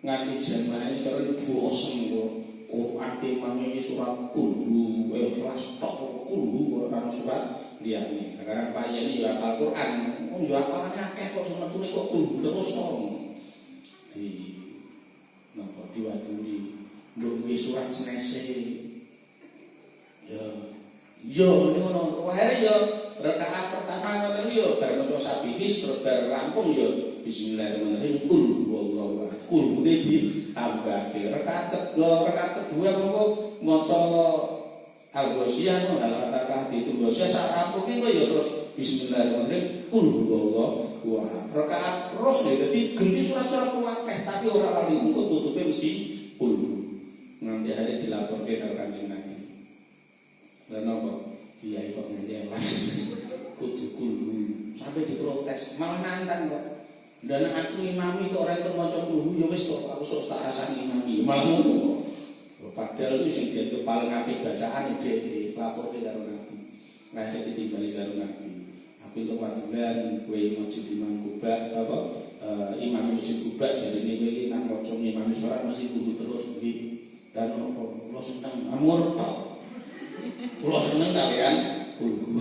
Nganti jamaah ini terus bosen kok. Quran temane surat kulhu, ikhlas tok kulhu ora surat liyane. Karena payane ya hafal Quran, ya hafalane akeh kok semetune kok kulhu terus kok. Napa diwaturi nggo surat senese. Yo ngono. Wae yo rakaat pertama ngoten yo bar maca sabihis terus bar rampung yo bismillahirrahmanirrahim qul huwallahu ahad. Qul ditambahke rakaat kedua monggo maca al-ghasyiyah al-atakah ditunggu sak rampunge kok yo terus bismillahirrahmanirrahim qul huwallahu ahad. Rakaat terus ya dadi ganti surat-surat akeh tapi ora lali mung tutupe mesti qul. Nganti hari dilaporke karo Kanjeng Nabi. Dan apa? Kiai kok ngeyelah kudu kulhu sampai diprotes malah nantang kok. Dan aku imami kok ora entuk maca kulhu ya wis kok aku sok tak rasani imami malah ngono. Padahal itu sing dianggap paling apik bacaan iki laporke karo Nabi. Nah ditimbali karo Nabi. Aku itu wadulan kowe masjid Imam Kuba apa imam masjid Kuba jarine kowe iki nak maca imam salat mesti kulhu terus iki. Dan lo seneng amur tok. Kulo seneng kalian kulhu.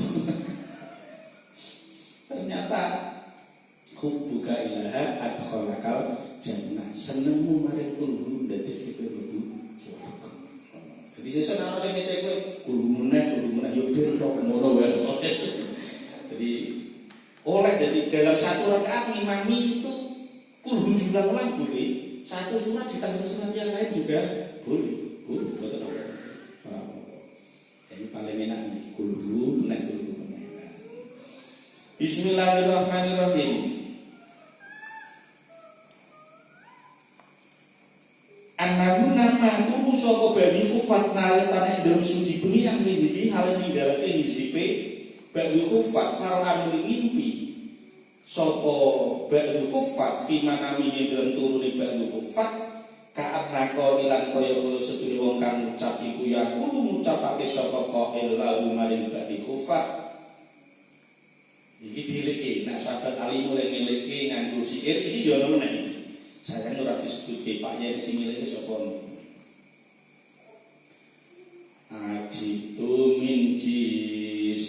Ternyata hubbuka ilaha adkhalakal jannah. Senengmu maring kulhu dadi kowe mlebu swarga. Jadi sesuk ana sing ngecek kowe kulhu meneh yo ben tok ngono wae. Jadi oleh dari dalam satu rakaat ngimami itu kulhu diulang-ulang boleh. Satu surat ditambah surat yang lain juga boleh. Betul apa? Ini paling enak nih, kulhu meneh. Bismillahirrahmanirrahim. Anahu nama turu saka bani kufat naletane ndem suci bengi yang hijibi hal ninggalake hijibe bani kufat far mimpi saka bani kufat fi manami ndem turune bani kufat ka'annaka ilang kaya sedune wong kang ngucap iku ya kudu ngucapake sapa qail lahu maring bani kufat. Iki dileke nek sahabat Ali mulai ngeleke nganggo syair iki yo ono meneh. Saya ora disebutke Pak Yen sing ngeleke sapa. Ajitu min jis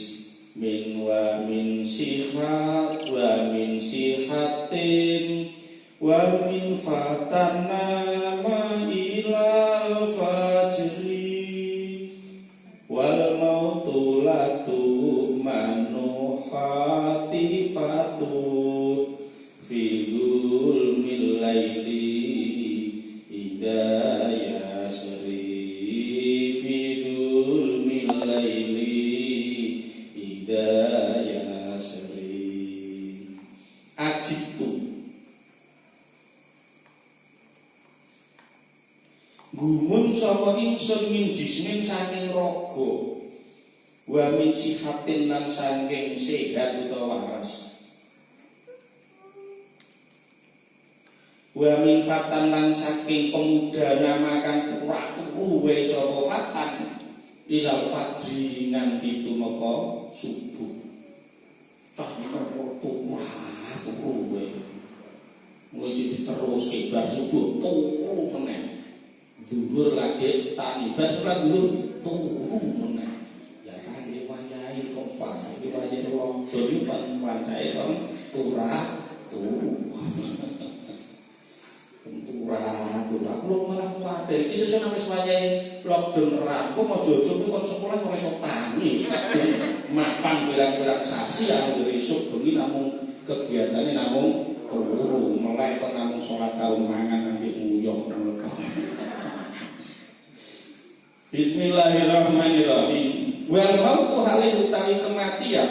min wa min sihat wa min sihatin wa min fatana ma ilal fajri wal mautu latu manuha gumun sapa ingsun min jismin saking raga wa min sihatin lan saking sehat utawa waras wa min fatan lan saking pemuda namakan turu wa sapa fatan ilal fajri nganti tumeka subuh cah turu wae mulai jadi terus kibar subuh turu meneh dhuwur lagi tani bar salat dhuwur turu meneh ya kan diwayahi kok Pak diwayahi wong dhewe pancake kon turah turu aku malah kuwatir iki sesuk wis wayahe lockdown rampung aja coba kon sekolah ora iso tani mapan pirang-pirang sasi aku esuk bengi namung kegiatane namung turu melek kok namung salat karo mangan ambek nguyuh nang lepas Bismillahirrahmanirrahim wal mautu halih utawi kematian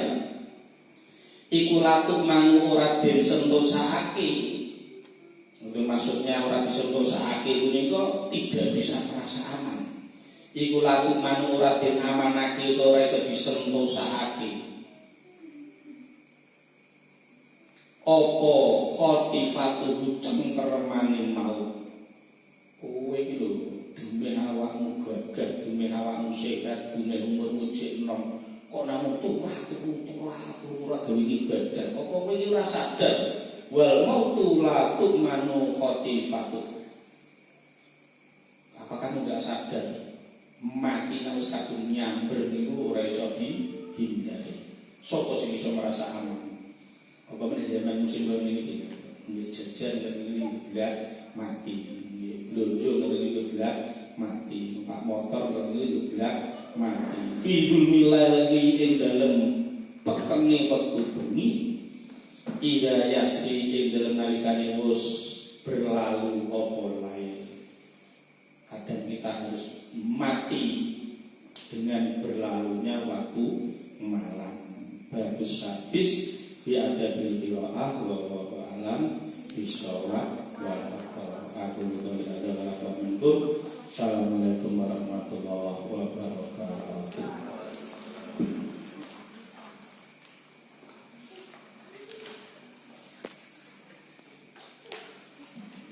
iku latuk mangu ora den sentosake. Itu maksudnya orang disentosake itu kok tidak bisa merasa aman. Iku laku manu ora den amanake utawa ora iso disentosake. Apa khotifatuhu cengkermane mau. Kowe iki lho, dume awakmu gagah, dume awakmu sehat, dume umurmu jek enom. Kok namung turah gawe ibadah. Kok kowe iki ora sadar? Wal mautu la tu'manu khotifatuh. Apa kamu enggak sadar mati nang wis kadung nyamber niku ora iso dihindari. Sopo sing iso merasa aman? Apa meneh zaman musim ngene iki? Nggih jajan ngene geblak mati, nggih blonjo ngene geblak mati, numpak motor ngene geblak mati. Fi dzulmil laili ing dalem petenge wektu bengi ida yasri ing dalam nalikane wis berlalu apa lain. Kadang kita harus mati dengan berlalunya waktu malam. Babus hadis fi adabil qiraah wa alam bisawab wal qata. Aku qouli hadza wa minkum. Assalamualaikum warahmatullahi